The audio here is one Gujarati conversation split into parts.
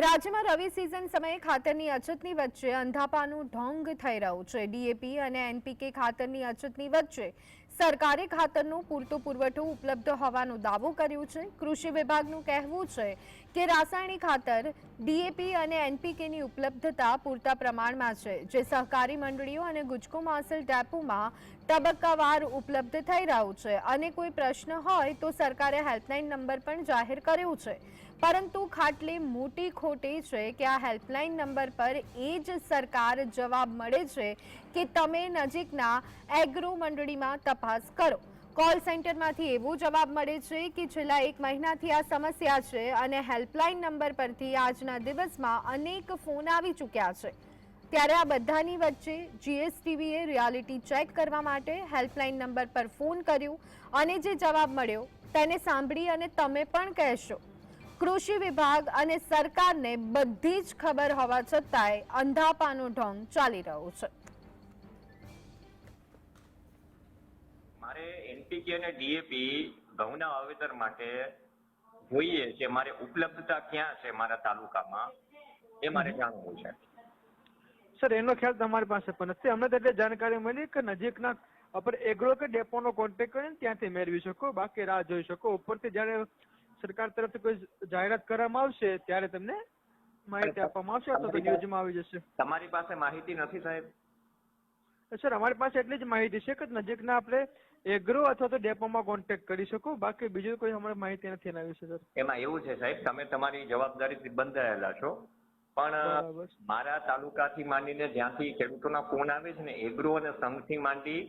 રાજ્યમાં રવિ સિઝન સમયે ખાતરની અછતની વચ્ચે અંધાપાનું ઢોંગ થઈ રહ્યું છે। ડીએપી અને એનપીકે ખાતરની અછતની વચ્ચે સરકારે ખાતરનો પૂરતો પુરવઠો ઉપલબ્ધ હોવાનો દાવો કર્યો છે। કૃષિ વિભાગનું કહેવું છે કે રાસાયણિક ખાતર ડીએપી અને એનપીકેની ઉપલબ્ધતા પૂરતા પ્રમાણમાં છે, જે સહકારી મંડળીઓ અને ગુજકો માર્સેલ ડેપોમાં તબક્કાવાર ઉપલબ્ધ થઈ રહ્યું છે। અને કોઈ પ્રશ્ન હોય તો સરકારે હેલ્પલાઇન નંબર પણ જાહેર કર્યો છે, પરંતુ ખાટલી મોટી ખોટી છે કે આ હેલ્પલાઇન નંબર પર એ જ સરકાર જવાબ મળે છે કે તમે નજીકના એગ્રો મંડળીમાં તપાસ કરો। કોલ સેન્ટરમાંથી એવો જવાબ મળે છે કે છેલ્લા 1 મહિનાથી આ સમસ્યા છે અને હેલ્પલાઇન નંબર પરથી આજના દિવસમાં અનેક ફોન આવી ચૂક્યા છે। ત્યારે આ બધાની વચ્ચે જીએસટીવીએ રિયાલિટી ચેક કરવા માટે હેલ્પલાઇન નંબર પર ફોન કર્યો અને જે જવાબ મળ્યો તેને સાંભળી અને તમે પણ કહેશો। કૃષિ વિભાગ અને સરકારને બધી જ ખબર હોવા છતાંય અંધાપાનો ઢોંગ ચાલી રહ્યો છે। મારે એનપીકે અને ડીએપી ઘઉંના વાવેતર માટે જોઈએ છે, મારે ઉપલબ્ધતા ક્યાં છે મારા તાલુકામાં એ મારે જાણવું છે। સર એનો ખ્યાલ તમારી પાસે પણ નથી। અમને તો એટલે જાણકારી મળી કે નજીકના આપણે એગ્રો કે ડેપોનો કોન્ટેક્ટ કરીને ત્યાંથી મેળવી શકો, બાકી રાહ જોઈ શકો। ઉપરથી જ્યારે સરકાર તરફથી કોઈ જાહેરાત કરવામાં આવશે ત્યારે તમને માહિતી આપવામાં આવશે અથવા તો ન્યૂઝમાં આવી જશે। તમારી પાસે માહિતી નથી સાહેબ? સર અમારી પાસે એટલી જ માહિતી છે કે નજીકના આપણે એગ્રો અથવા તો ડેપોમાં કોન્ટેક્ટ કરી શકો, બાકી બીજું કોઈ અમારી માહિતી નથી એના વિશે સર। એમાં એવું છે સાહેબ, તમે તમારી જવાબદારીથી બંધાયેલા છો, પણ મારા તાલુકાથી માંડીને જ્યાંથી ખેડૂતોના ફોન આવે છે ને, એગ્રો અને સંઘથી માંડી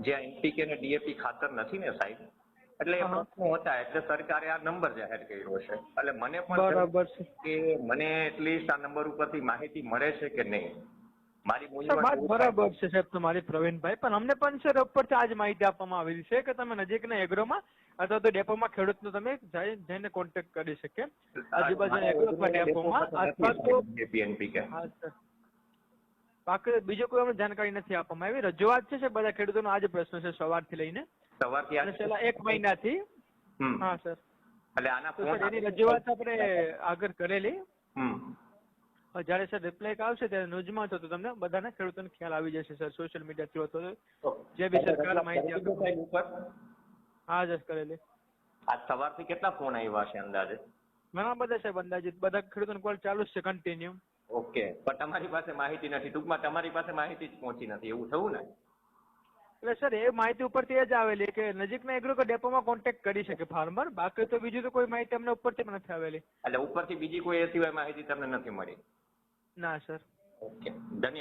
જ્યાં એનપીકે અને ડીએપી ખાતર નથી ને સાહેબ, એટલે એ પ્રશ્નો હતા એટલે સરકારે આ નંબર જાહેર કર્યો છે। એટલે મને પણ બરાબર છે કે મને એટલીસ્ટ આ નંબર ઉપરથી માહિતી મળે છે કે નહીં, મારી વાત બરાબર છે સાહેબ તમારી પ્રવીણભાઈ, પણ અમને પણ સર ઉપરથી આજ માહિતી આપવામાં આવેલી છે કે તમે નજીકના એગ્રોમાં અથવા તો ડેપોમાં ખેડૂતનો તમે જઈને કોન્ટેક્ટ કરી શકે આજુબાજુના એગ્રો અથવા ડેપોમાં, અથવા તો હા સર બાકી બીજો કોઈ અમને જાણકારી નથી આપવામાં આવી। રજૂઆત છે બધા ખેડૂતોનો આ જ પ્રશ્ન છે સવારથી લઈને, સવારથી અને છેલ્લા 1 મહિનાથી। હા સર, એટલે આના તો સર એની રજૂઆત આપણે આગળ કરેલી, જ્યારે સર રિપ્લાય આવશે ત્યારે ન્યૂઝમાં તો તમને બધાના ખેડૂતોને ખ્યાલ આવી જશે સર, સોશિયલ મીડિયા થ્રુ તો જે બી સરકાર માહિતી આપે। હા જસ કરેલી। આજ સવારથી કેટલા ફોન આવ્યા છે અંદાજે? ઘણા બધા સાહેબ, અંદાજિત બધા ખેડૂતોનો કોલ ચાલુ જ છે કન્ટિન્યુ। ઓકે, પણ તમારી પાસે માહિતી નથી, ટૂંકમાં તમારી પાસે માહિતી જ પહોંચી નથી એવું થયું ને? એટલે સર એ માહિતી ઉપરથી એ જ આવેલી કે નજીકના એગ્રો કે ડેપોમાં કોન્ટેક્ટ કરી શકે ફાર્મર, બાકી તો બીજું તો કોઈ માહિતી અમને ઉપરથી પણ નથી આવેલી। એટલે ઉપરથી બીજી કોઈ એ સિવાય માહિતી તમને નથી મળી? ના સર। ઓકે, ધન્યવાદ।